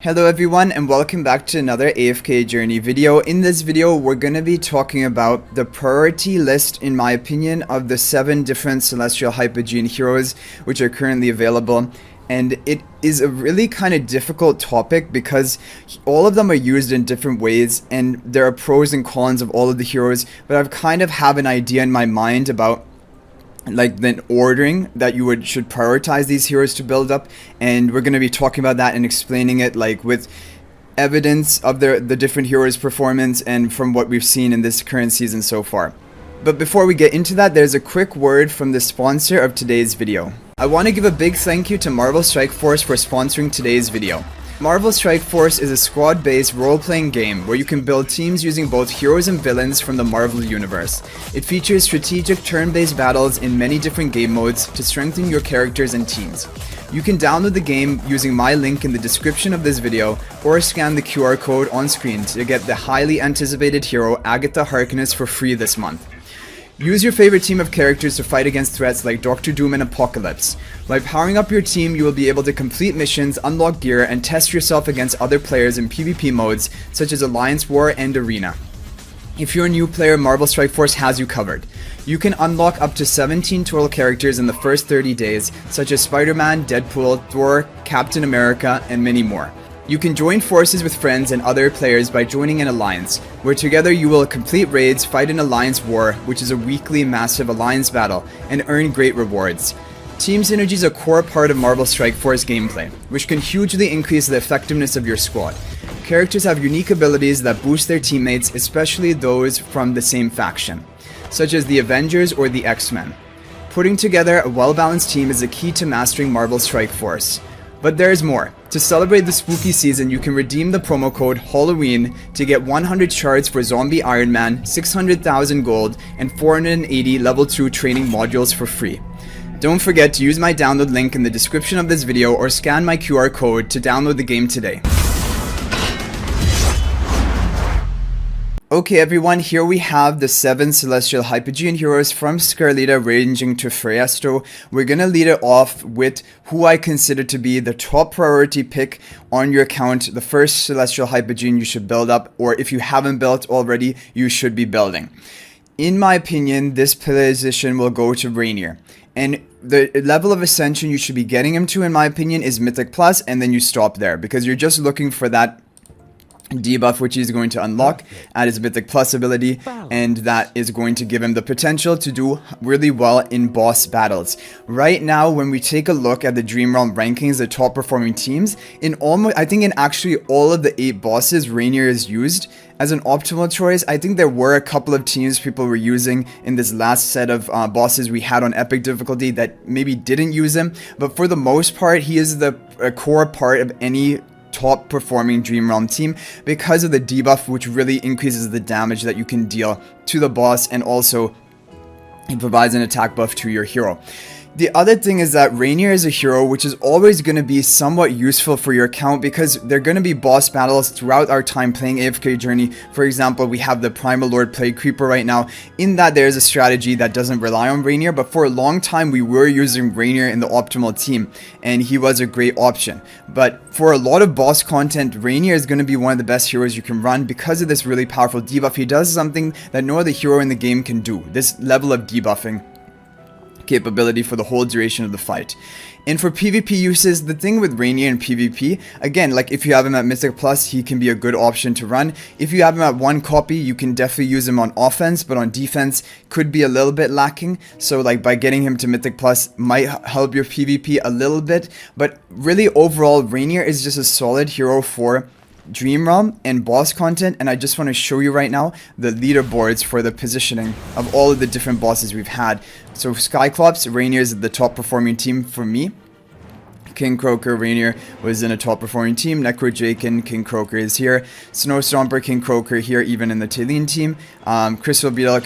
Hello everyone and welcome back to another AFK journey video. In this video we're going to be talking about the priority list, in my opinion, of the 7 different Celestial Hypogean heroes which are currently available. And it is a really kind of difficult topic because all of them are used in different ways and there are pros and cons of all of the heroes, but I've kind of have an idea in my mind about like the ordering that you should prioritize these heroes to build up, and we're going to be talking about that and explaining it like with evidence of the different heroes' performance and from what we've seen in this current season so far. But before we get into that, there's a quick word from the sponsor of today's video. I want to give a big thank you to Marvel Strike Force for sponsoring today's video. Marvel Strike Force is a squad-based role-playing game where you can build teams using both heroes and villains from the Marvel universe. It features strategic turn-based battles in many different game modes to strengthen your characters and teams. You can download the game using my link in the description of this video or scan the QR code on screen to get the highly anticipated hero Agatha Harkness for free this month. Use your favorite team of characters to fight against threats like Doctor Doom and Apocalypse. By powering up your team, you will be able to complete missions, unlock gear, and test yourself against other players in PvP modes such as Alliance War and Arena. If you're a new player, Marvel Strike Force has you covered. You can unlock up to 17 total characters in the first 30 days, such as Spider-Man, Deadpool, Thor, Captain America, and many more. You can join forces with friends and other players by joining an alliance, where together you will complete raids, fight an alliance war, which is a weekly massive alliance battle, and earn great rewards. Team synergy is a core part of Marvel Strike Force gameplay, which can hugely increase the effectiveness of your squad. Characters have unique abilities that boost their teammates, especially those from the same faction, such as the Avengers or the X-Men. Putting together a well-balanced team is the key to mastering Marvel Strike Force. But there's more. To celebrate the spooky season, you can redeem the promo code Halloween to get 100 shards for Zombie Iron Man, 600,000 gold, and 480 level 2 training modules for free. Don't forget to use my download link in the description of this video or scan my QR code to download the game today. Okay everyone, here we have the 7 Celestial Hypogean heroes from Scarletta ranging to Freyasto. We're gonna lead it off with who I consider to be the top priority pick on your account, the first Celestial Hypogean you should build up, or if you haven't built already, you should be building. In my opinion, this position will go to Rainier. And the level of ascension you should be getting him to, in my opinion, is Mythic Plus, and then you stop there, because you're just looking for that debuff which he's going to unlock at his Mythic Plus ability, and that is going to give him the potential to do really well in boss battles. Right now, when we take a look at the Dream Realm rankings, the top performing teams, I think in actually all of the 8 bosses, Rainier is used as an optimal choice. I think there were a couple of teams people were using in this last set of bosses we had on epic difficulty that maybe didn't use him, but for the most part, he is the core part of any top performing Dream Realm team because of the debuff, which really increases the damage that you can deal to the boss, and also it provides an attack buff to your hero. The other thing is that Rainier is a hero which is always going to be somewhat useful for your account because there are going to be boss battles throughout our time playing AFK Journey. For example, we have the Primal Lord Plague Creeper right now. In that, there is a strategy that doesn't rely on Rainier, but for a long time we were using Rainier in the optimal team, and he was a great option. But for a lot of boss content, Rainier is going to be one of the best heroes you can run because of this really powerful debuff. He does something that no other hero in the game can do, this level of debuffing capability for the whole duration of the fight. And for PvP uses, the thing with Rainier in PvP, again, like if you have him at Mythic Plus, he can be a good option to run. If you have him at 1 copy, you can definitely use him on offense, but on defense could be a little bit lacking. So like by getting him to Mythic Plus might help your PvP a little bit, but really overall, Rainier is just a solid hero for Dream Realm and boss content. And I just want to show you right now the leaderboards for the positioning of all of the different bosses we've had. So Skyclops, Rainier is the top performing team for me. King Croaker, Rainier was in a top performing team. Necrojaken, King Croaker is here. Snowstomper, King Croaker here, even in the Talene team. Crystal Beetle,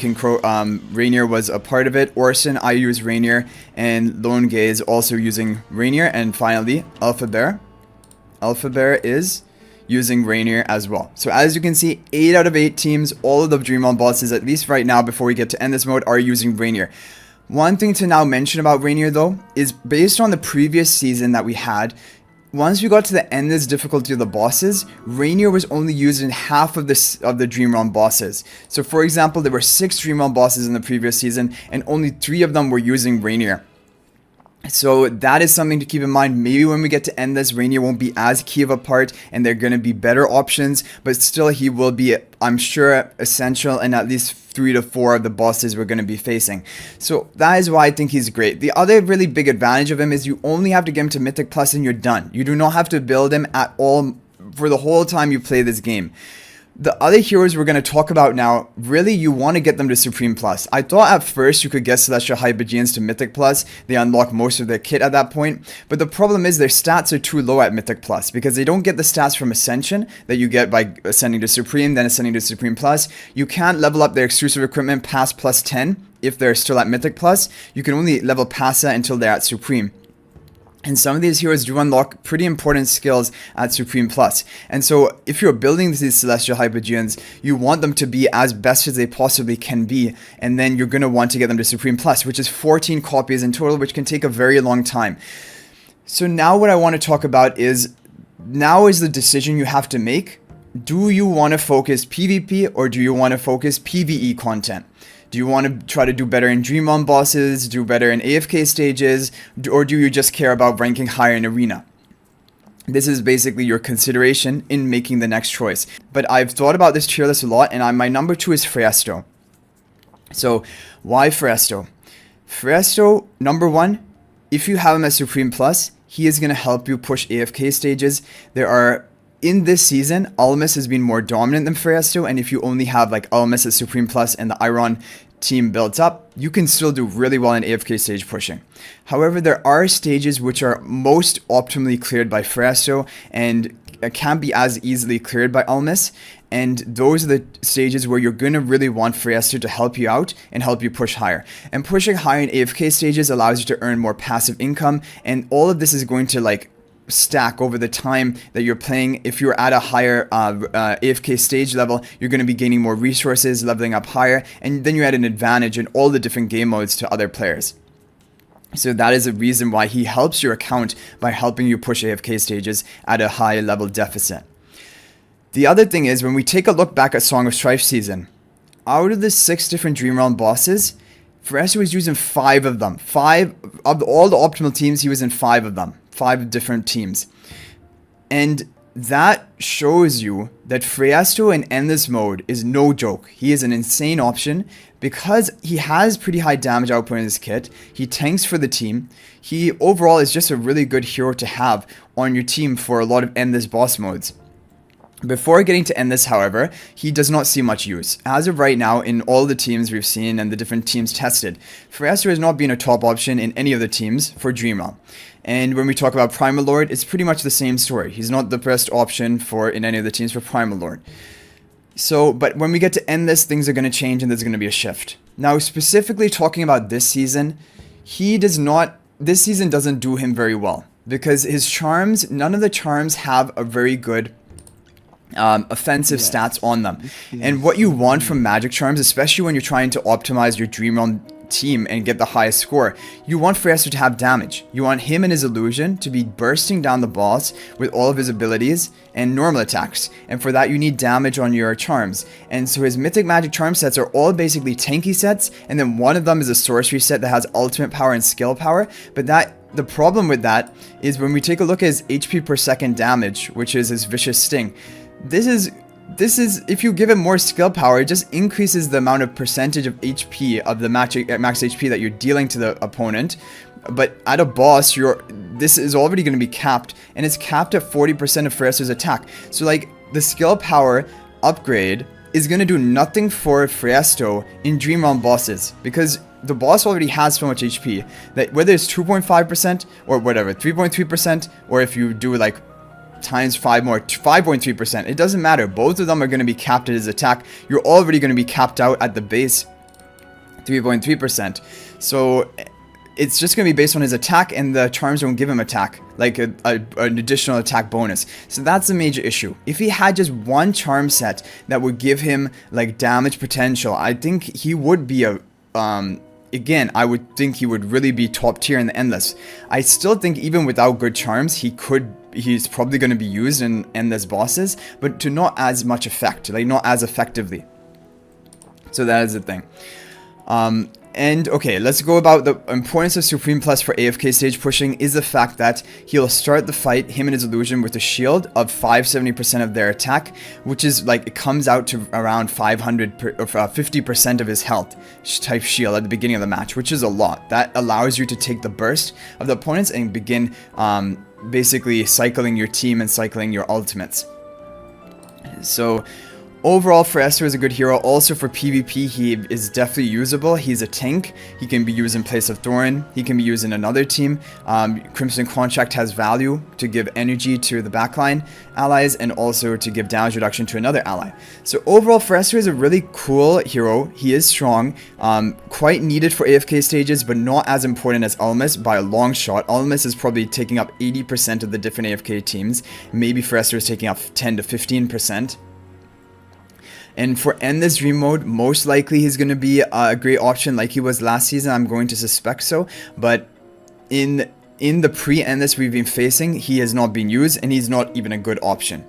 Rainier was a part of it. Orson, I use Rainier, and Lone Gay is also using Rainier. And finally, Alpha Bear. Alpha Bear is using Rainier as well. So as you can see, 8 out of 8 teams, all of the Dream Realm bosses, at least right now before we get to end this mode, are using Rainier. One thing to now mention about Rainier though, is based on the previous season that we had, once we got to the endless difficulty of the bosses, Rainier was only used in half of the Dream Realm bosses. So for example, there were 6 Dream Realm bosses in the previous season, and only 3 of them were using Rainier. So that is something to keep in mind. Maybe when we get to end this, Rainier won't be as key of a part and they're going to be better options, but still he will be, I'm sure, essential in at least 3 to 4 of the bosses we're going to be facing. So that is why I think he's great. The other really big advantage of him is you only have to get him to Mythic Plus and you're done. You do not have to build him at all for the whole time you play this game. The other heroes we're going to talk about now, really you want to get them to Supreme Plus. I thought at first you could get Celestial Hypogeans to Mythic Plus. They unlock most of their kit at that point. But the problem is their stats are too low at Mythic Plus because they don't get the stats from Ascension that you get by ascending to Supreme, then ascending to Supreme Plus. You can't level up their exclusive equipment past plus 10 if they're still at Mythic Plus. You can only level past that until they're at Supreme. And some of these heroes do unlock pretty important skills at Supreme Plus. And so if you're building these Celestial Hypogeans, you want them to be as best as they possibly can be. And then you're going to want to get them to Supreme Plus, which is 14 copies in total, which can take a very long time. So now what I want to talk about is, now is the decision you have to make. Do you want to focus PvP or do you want to focus PvE content? Do you want to try to do better in Dream Realm bosses, do better in AFK stages, or do you just care about ranking higher in Arena? This is basically your consideration in making the next choice. But I've thought about this tier list a lot, and my number 2 is Freesto. So, why Freesto? Freesto, number 1, if you have him as Supreme Plus, he is going to help you push AFK stages. In this season, Almas has been more dominant than Freesto, and if you only have like Almas as Supreme Plus and the Iron team built up, you can still do really well in AFK stage pushing. However, there are stages which are most optimally cleared by Freesto and can't be as easily cleared by Almas, and those are the stages where you're going to really want Freesto to help you out and help you push higher. And pushing higher in AFK stages allows you to earn more passive income, and all of this is going to like stack over the time that you're playing. If you're at a higher AFK stage level, you're going to be gaining more resources, leveling up higher, and then you add an advantage in all the different game modes to other players. So that is a reason why he helps your account by helping you push AFK stages at a high level deficit. The other thing is, when we take a look back at Song of Strife season, out of the 6 different Dream Realm bosses, Freesto was using 5 of them. 5 of all the optimal teams, he was in 5 of them. 5 different teams. And that shows you that Freesto in Endless mode is no joke. He is an insane option because he has pretty high damage output in his kit. He tanks for the team. He overall is just a really good hero to have on your team for a lot of Endless boss modes. Before getting to Endless, however, he does not see much use. As of right now, in all the teams we've seen and the different teams tested, Freesto has not been a top option in any of the teams for Dream Realm. And when we talk about Primal Lord, it's pretty much the same story. He's not the best option in any of the teams for Primal Lord. So, but when we get to Endless, things are going to change and there's going to be a shift. Now, specifically talking about this season, this season doesn't do him very well. Because his charms, none of the charms have a very good offensive stats on them. And what you want from magic charms, especially when you're trying to optimize your Dream Realm team and get the highest score, you want Freesto to have damage. You want him and his illusion to be bursting down the boss with all of his abilities and normal attacks, and for that you need damage on your charms. And so his mythic magic charm sets are all basically tanky sets, and then one of them is a sorcery set that has ultimate power and skill power. But the problem with that is when we take a look at his HP per second damage, which is his vicious sting, this is if you give him more skill power, it just increases the amount of percentage of HP of the max HP that you're dealing to the opponent. But at a boss, this is already going to be capped, and it's capped at 40% of Freesto's attack. So like the skill power upgrade is going to do nothing for Freesto in Dream Realm bosses, because the boss already has so much HP that whether it's 2.5% or whatever, 3.3%, or if you do like times 5 more, 5.3%, it doesn't matter. Both of them are going to be capped at his attack. You're already going to be capped out at the base 3.3%. So it's just going to be based on his attack, and the charms don't give him attack, like an additional attack bonus. So that's the major issue. If he had just one charm set that would give him like damage potential, I think he would be again, I would think he would really be top tier in the Endless. I still think even without good charms, he could he's probably going to be used in endless bosses, but to not as much effect, like not as effectively. So that is the thing. And okay, let's go about the importance of Supreme Plus for AFK stage pushing is the fact that he'll start the fight, him and his illusion, with a shield of 570% of their attack, which is like, it comes out to around 50% of his health type shield at the beginning of the match, which is a lot. That allows you to take the burst of the opponents and begin basically cycling your team and cycling your ultimates. So overall, Frestor is a good hero. Also for PvP, he is definitely usable. He's a tank. He can be used in place of Thorin. He can be used in another team. Crimson Contract has value to give energy to the backline allies and also to give damage reduction to another ally. So overall, Frestor is a really cool hero. He is strong, quite needed for AFK stages, but not as important as Ulmus by a long shot. Ulmus is probably taking up 80% of the different AFK teams. Maybe Frestor is taking up 10 to 15%. And for Endless Dream Mode, most likely he's going to be a great option like he was last season. I'm going to suspect so. But in the pre-Endless we've been facing, he has not been used and he's not even a good option.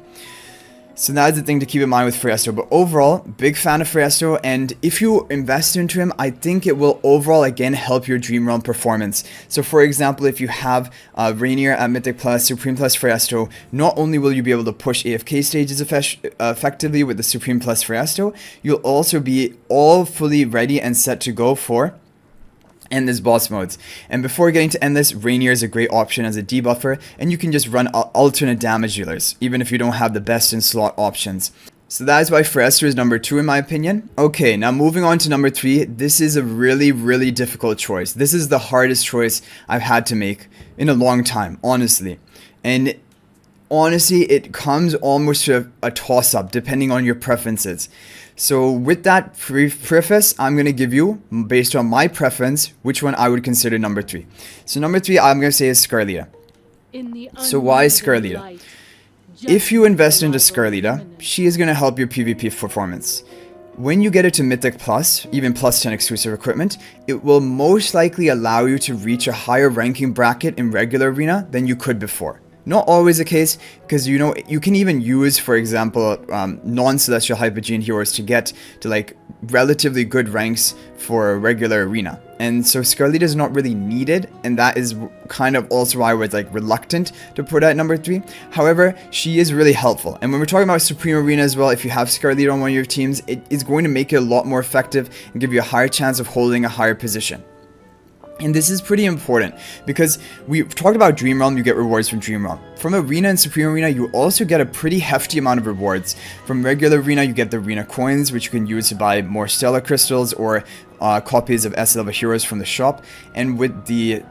So that's the thing to keep in mind with Frestor. But overall, big fan of Frestor, and if you invest into him, I think it will overall again help your Dream Realm performance. So for example, if you have Rainier at Mythic Plus, Supreme Plus Frestor, not only will you be able to push AFK stages effectively with the Supreme Plus Frestor, you'll also be all fully ready and set to go for Endless boss modes. And before getting to Endless, Rainier is a great option as a debuffer, and you can just run alternate damage dealers, even if you don't have the best in slot options. So that is why Frestor is number 2 in my opinion. Okay, now moving on to number 3. This is a really difficult choice. This is the hardest choice I've had to make in a long time, honestly. And honestly, it comes almost to a toss-up depending on your preferences. So with that preface, I'm going to give you, based on my preference, which one I would consider number 3. So number 3, I'm going to say is Scarlita. So why Scarlita? If you invest into Scarlita, she is going to help your PvP performance. When you get it to Mythic Plus, even plus 10 exclusive equipment, it will most likely allow you to reach a higher ranking bracket in regular arena than you could before. Not always the case, because you know, you can even use, for example, non-celestial Hypogean heroes to get to like relatively good ranks for a regular arena. And so Scarlita is not really needed, and that is kind of also why I was like reluctant to put her at number 3. However, she is really helpful. And when we're talking about Supreme Arena as well, if you have Scarlita on one of your teams, it is going to make it a lot more effective and give you a higher chance of holding a higher position. And this is pretty important because we've talked about Dream Realm, you get rewards from Dream Realm. From Arena and Supreme Arena, you also get a pretty hefty amount of rewards. From regular Arena, you get the Arena coins, which you can use to buy more Stellar Crystals or copies of S level heroes from the shop. And with the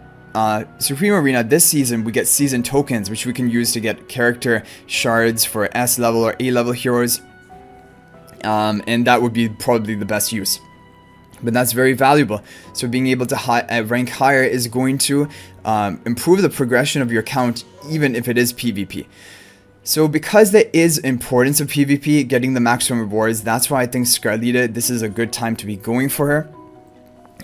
Supreme Arena this season, we get season tokens, which we can use to get character shards for S level or A level heroes. And that would be probably the best use. But that's very valuable. So being able to rank higher is going to improve the progression of your account, even if it is PvP. So because there is importance of PvP, getting the maximum rewards, that's why I think Scarlita, this is a good time to be going for her.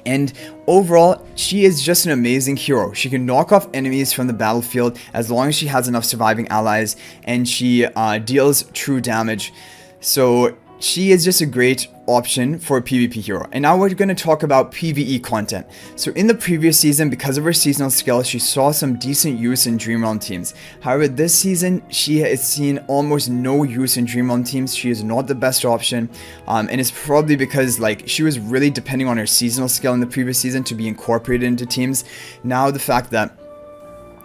And overall, she is just an amazing hero. She can knock off enemies from the battlefield as long as she has enough surviving allies, and she deals true damage. So she is just a great option for a PvP hero. And now we're going to talk about PvE content. So in the previous season, because of her seasonal skill, she saw some decent use in Dream Realm teams. However, this season, she has seen almost no use in Dream Realm teams. She is not the best option. And it's probably because like she was really depending on her seasonal skill in the previous season to be incorporated into teams. Now the fact that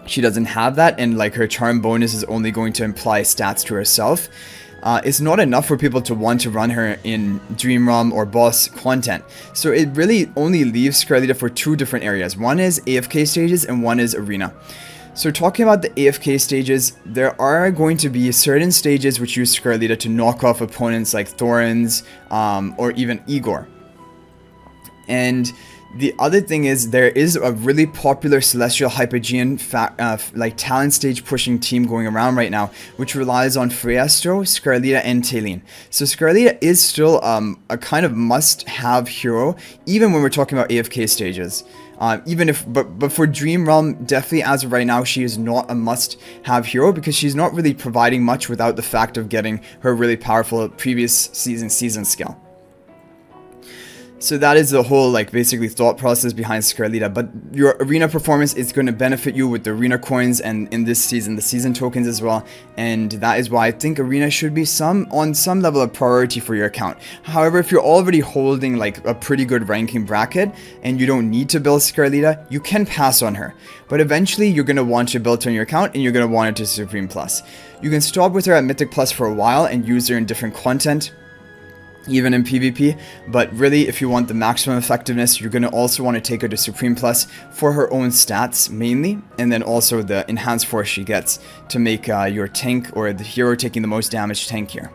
she doesn't have that, and like her charm bonus is only going to imply stats to herself, it's not enough for people to want to run her in Dream Realm or boss content. So it really only leaves Scarlita for 2 different areas. One is AFK stages and one is Arena. So talking about the AFK stages, there are going to be certain stages which use Scarlita to knock off opponents like Thorns or even Igor. And the other thing is, there is a really popular Celestial Hypogean like talent stage pushing team going around right now, which relies on Frestor, Scarlita, and Talene. So Scarlita is still a kind of must-have hero, even when we're talking about AFK stages. Even if, but for Dream Realm, definitely as of right now, she is not a must-have hero because she's not really providing much without the fact of getting her really powerful previous season skill. So that is the whole, like, basically thought process behind Scarlita. But your arena performance is going to benefit you with the arena coins and in this season, the season tokens as well. And that is why I think arena should be on some level of priority for your account. However, if you're already holding like a pretty good ranking bracket and you don't need to build Scarlita, you can pass on her. But eventually you're going to want to build her on your account and you're going to want her to Supreme Plus. You can stop with her at Mythic Plus for a while and use her in different content, even in PvP, but really if you want the maximum effectiveness, you're going to also want to take her to Supreme Plus for her own stats mainly, and then also the enhanced force she gets to make your tank or the hero taking the most damage tankier.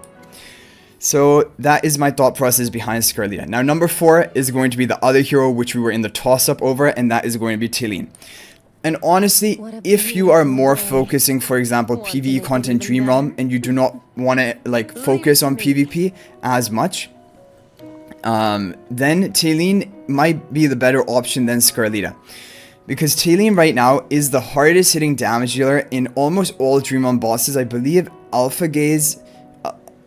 So that is my thought process behind Scarlita. Now number 4 is going to be the other hero which we were in the toss-up over, and that is going to be Talene. And honestly, if you are more focusing, for example, PvE content Dream Realm, and you do not want to like focus on PvP as much, then Talene might be the better option than Scarlita. Because Talene right now is the hardest hitting damage dealer in almost all Dream Realm bosses. I believe Alpha Gaze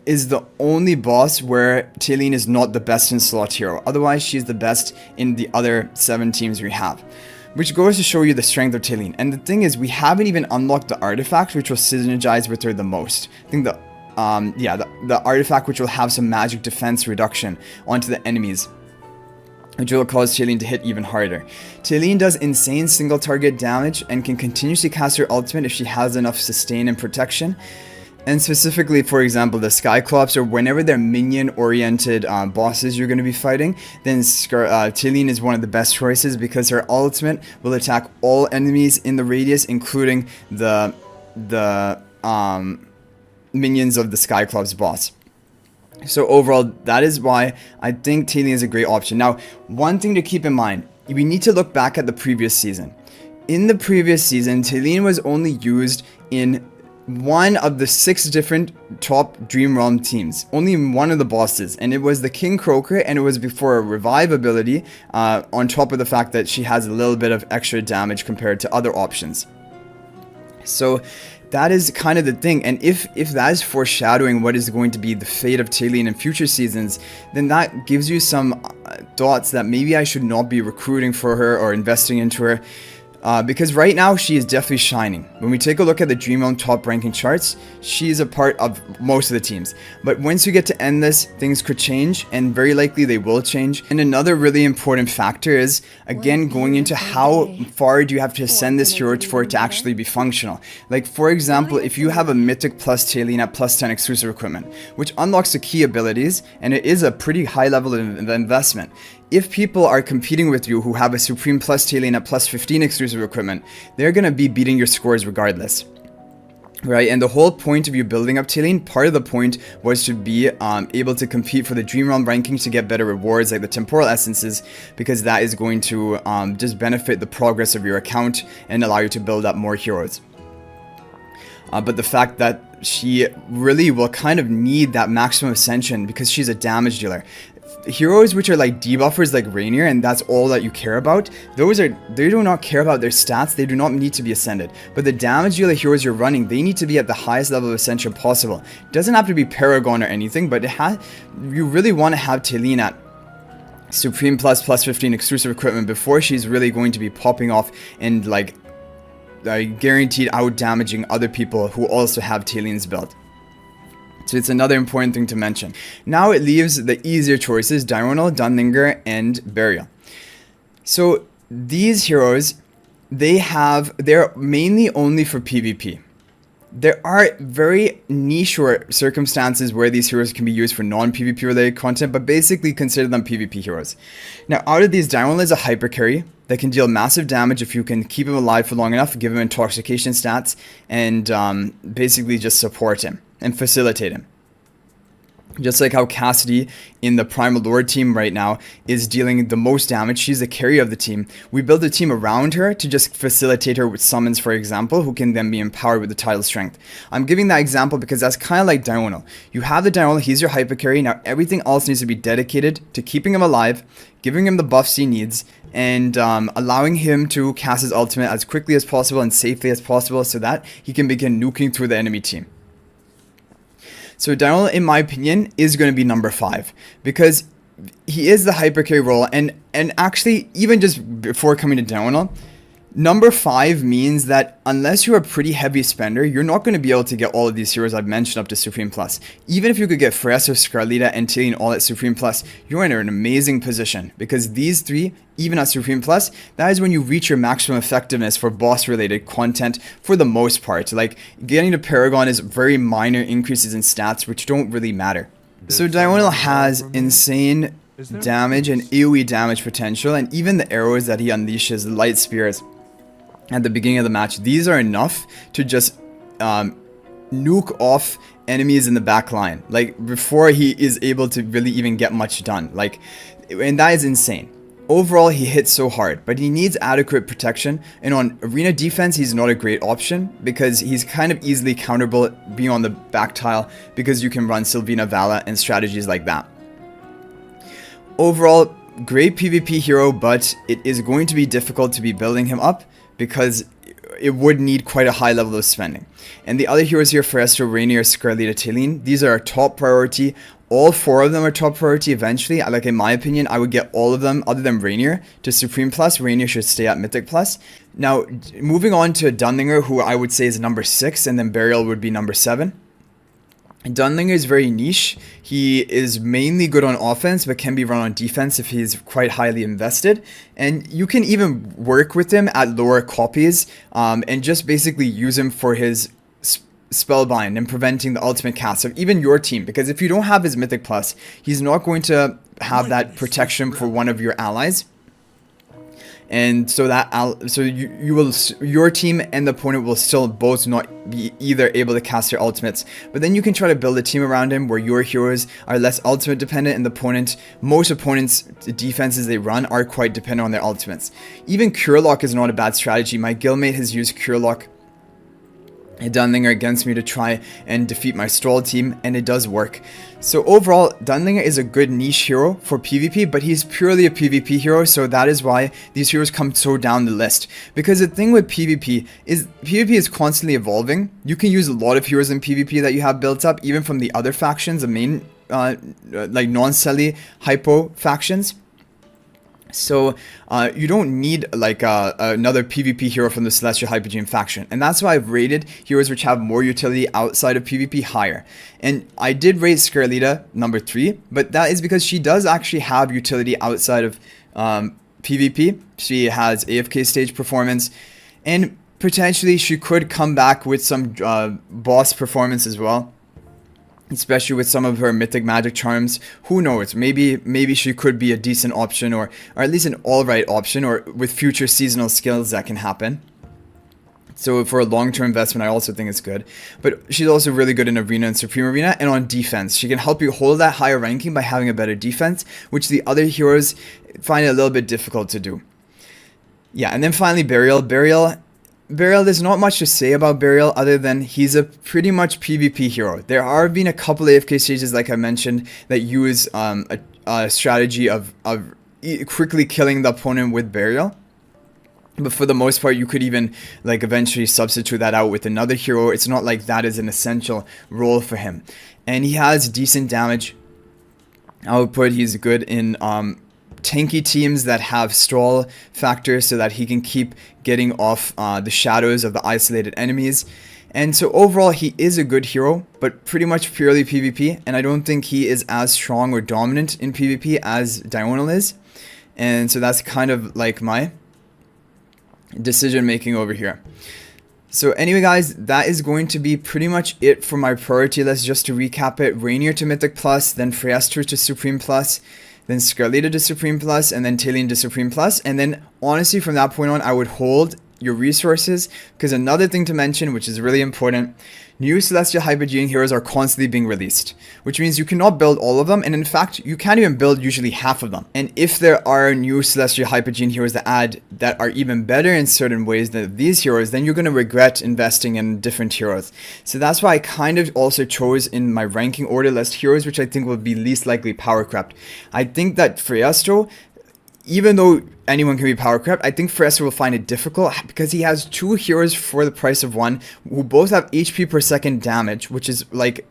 is the only boss where Talene is not the best in slot hero. Otherwise, she's the best in the other 7 teams we have. Which goes to show you the strength of Talene. And the thing is, we haven't even unlocked the artifact which will synergize with her the most. I think the artifact which will have some magic defense reduction onto the enemies, which will cause Talene to hit even harder. Talene does insane single target damage and can continuously cast her ultimate if she has enough sustain and protection. And specifically, for example, the Skyclops, or whenever they're minion-oriented bosses you're going to be fighting, then Talene is one of the best choices because her ultimate will attack all enemies in the radius, including the minions of the Skyclops boss. So overall, that is why I think Talene is a great option. Now, one thing to keep in mind, we need to look back at the previous season. In the previous season, Talene was only used in one of the 6 different top Dream Realm teams, only one of the bosses, and it was the King Croaker, and it was before a revive ability, on top of the fact that she has a little bit of extra damage compared to other options. So that is kind of the thing, and if that is foreshadowing what is going to be the fate of Talene in future seasons, then that gives you some thoughts that maybe I should not be recruiting for her or investing into her. Because right now she is definitely shining. When we take a look at the Dream Realm top ranking charts, she is a part of most of the teams. But once you get to Endless, things could change, and very likely they will change. And another really important factor is, again, going into how far do you have to ascend this hero for it to actually be functional. Like, for example, if you have a Mythic Plus Talene at plus 10 exclusive equipment, which unlocks the key abilities, and it is a pretty high level of investment. If people are competing with you who have a Supreme Plus Talene at plus 15 exclusive equipment, they're going to be beating your scores regardless. Right, and the whole point of you building up Talene, part of the point was to be able to compete for the Dream Realm rankings to get better rewards like the Temporal Essences, because that is going to just benefit the progress of your account and allow you to build up more heroes. But the fact that she really will kind of need that maximum ascension because she's a damage dealer. Heroes which are like debuffers like Rainier, and that's all that you care about, they do not care about their stats, they do not need to be ascended. But the damage dealer heroes you're running, they need to be at the highest level of ascension possible. It doesn't have to be Paragon or anything, but you really want to have Talene at Supreme Plus 15 exclusive equipment before she's really going to be popping off and like guaranteed out damaging other people who also have Talene's build. So it's another important thing to mention. Now it leaves the easier choices, Diurnal, Dunlinger, and Burial. So these heroes, they're mainly only for PvP. There are very niche circumstances where these heroes can be used for non-PvP related content, but basically consider them PvP heroes. Now out of these, Diurnal is a hyper carry that can deal massive damage if you can keep him alive for long enough, give him intoxication stats, and basically just support him and facilitate him. Just like how Cassidy in the Primal Lord team right now is dealing the most damage. She's the carry of the team. We build a team around her to just facilitate her with summons, for example, who can then be empowered with the title strength. I'm giving that example because that's kind of like Diurnal. You have the Diurnal, he's your hyper carry. Now everything else needs to be dedicated to keeping him alive, giving him the buffs he needs, and allowing him to cast his ultimate as quickly as possible and safely as possible so that he can begin nuking through the enemy team. So Diurnal, in my opinion, is going to be number 5 because he is the hyper carry role, and actually even just before coming to Diurnal, number 5 means that unless you're a pretty heavy spender, you're not going to be able to get all of these heroes I've mentioned up to Supreme Plus. Even if you could get Freya or Scarlita and Tillian all at Supreme Plus, you're in an amazing position because these 3, even at Supreme Plus, that is when you reach your maximum effectiveness for boss related content for the most part. Like getting to Paragon is very minor increases in stats which don't really matter. So Diurnal has insane damage and AoE damage potential, and even the arrows that he unleashes, light spears, at the beginning of the match, these are enough to just nuke off enemies in the back line, like before he is able to really even get much done. Like, and that is insane. Overall, he hits so hard, but he needs adequate protection, and on arena defense, he's not a great option because he's kind of easily counterable being on the back tile because you can run Sylvina Vala and strategies like that. Overall, great PvP hero, but it is going to be difficult to be building him up because it would need quite a high level of spending. And the other heroes here, Forestro, Rainier, Scarlita, Tillian, these are our top priority. All 4 of them are top priority eventually. Like, in my opinion, I would get all of them other than Rainier to Supreme Plus. Rainier should stay at Mythic Plus. Now, moving on to Dunlinger, who I would say is number 6, and then Burial would be number 7. Dunlinger is very niche. He is mainly good on offense, but can be run on defense if he's quite highly invested. And you can even work with him at lower copies and just basically use him for his spellbind and preventing the ultimate cast of even your team. Because if you don't have his Mythic Plus, he's not going to have that protection for one of your allies. And so your team and the opponent will still both not be either able to cast their ultimates. But then you can try to build a team around him where your heroes are less ultimate dependent, and most opponents' defenses they run are quite dependent on their ultimates. Even Cure Lock is not a bad strategy. My guildmate has used Cure Lock Dunlinger against me to try and defeat my stall team, and it does work. So overall, Dunlinger is a good niche hero for PvP, but he's purely a PvP hero, so that is why these heroes come so down the list. Because the thing with PvP is constantly evolving. You can use a lot of heroes in PvP that you have built up, even from the other factions, the main like non-Selly hypo factions. So you don't need like another PvP hero from the Celestial Hypogean faction, and that's why I've rated heroes which have more utility outside of PvP higher. And I did rate Scarlita number 3, but that is because she does actually have utility outside of PvP. She has AFK stage performance, and potentially she could come back with some boss performance as well. Especially with some of her mythic magic charms. Who knows, maybe she could be a decent option, or at least an alright option, or with future seasonal skills that can happen. So for a long-term investment, I also think it's good. But she's also really good in Arena and Supreme Arena, and on defense. She can help you hold that higher ranking by having a better defense, which the other heroes find it a little bit difficult to do. Yeah, and then finally Burial, there's not much to say about Burial other than he's a pretty much PvP hero. There have been a couple AFK stages, like I mentioned, that use a strategy of quickly killing the opponent with Burial. But for the most part, you could even like eventually substitute that out with another hero. It's not like that is an essential role for him. And he has decent damage output. He's good in tanky teams that have stall factors so that he can keep getting off the shadows of the isolated enemies. And so overall, he is a good hero, but pretty much purely PvP, and I don't think he is as strong or dominant in PvP as Diurnal is. And so that's kind of like my decision making over here. So anyway guys, that is going to be pretty much it for my priority list. Just to recap it: Rainier to Mythic Plus, then Freyaster to Supreme Plus, then Scarlita to Supreme Plus, and then Tillian to Supreme Plus. And then honestly, from that point on, I would hold your resources, because another thing to mention, which is really important, new Celestial Hypogean heroes are constantly being released, which means you cannot build all of them, and in fact, you can't even build usually half of them. And if there are new Celestial Hypogean heroes that are even better in certain ways than these heroes, then you're going to regret investing in different heroes. So that's why I kind of also chose in my ranking order list heroes which I think will be least likely power crept. I think that Friestro, even though anyone can be power crept, I think Friestro will find it difficult because he has two heroes for the price of one who both have HP per second damage, which is like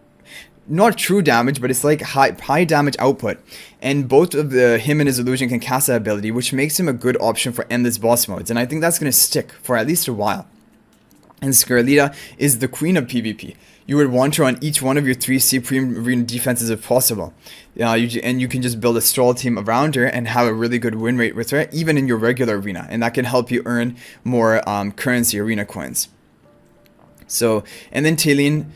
not true damage, but it's like high damage output. And both of him and his illusion can cast that ability, which makes him a good option for endless boss modes. And I think that's going to stick for at least a while. And Scarlita is the queen of PvP. You would want her on each one of your 3 Supreme Arena defenses if possible. And you can just build a stall team around her and have a really good win rate with her, even in your regular arena. And that can help you earn more currency arena coins. So, and then Talene,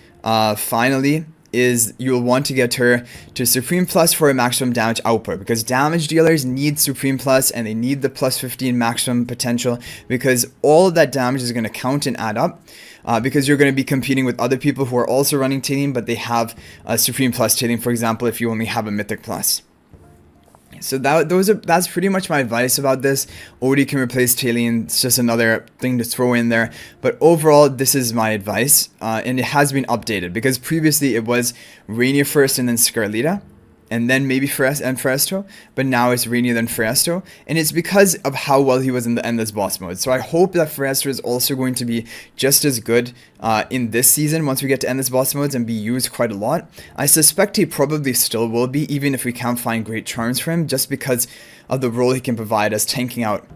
finally, is you'll want to get her to Supreme Plus for a maximum damage output, because damage dealers need Supreme Plus and they need the plus 15 maximum potential, because all of that damage is going to count and add up, because you're going to be competing with other people who are also running Talene but they have a Supreme Plus Talene, for example, if you only have a Mythic Plus. So that's pretty much my advice about this. Odie can replace Talene. It's just another thing to throw in there. But overall, this is my advice. And it has been updated, because previously it was Rainier first and then Scarlita, and then maybe Friestro, but now it's Rainier then Friestro, and it's because of how well he was in the endless boss mode. So I hope that Friestro is also going to be just as good in this season once we get to endless boss modes and be used quite a lot. I suspect he probably still will be, even if we can't find great charms for him, just because of the role he can provide as tanking out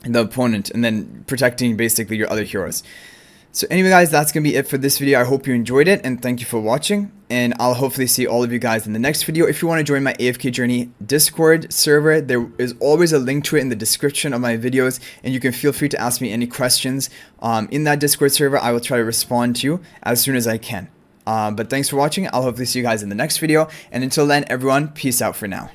the opponent and then protecting basically your other heroes. So anyway guys, that's going to be it for this video. I hope you enjoyed it, and thank you for watching, and I'll hopefully see all of you guys in the next video. If you want to join my AFK Journey Discord server, there is always a link to it in the description of my videos, and you can feel free to ask me any questions in that Discord server. I will try to respond to you as soon as I can. But thanks for watching. I'll hopefully see you guys in the next video, and until then, everyone, peace out for now.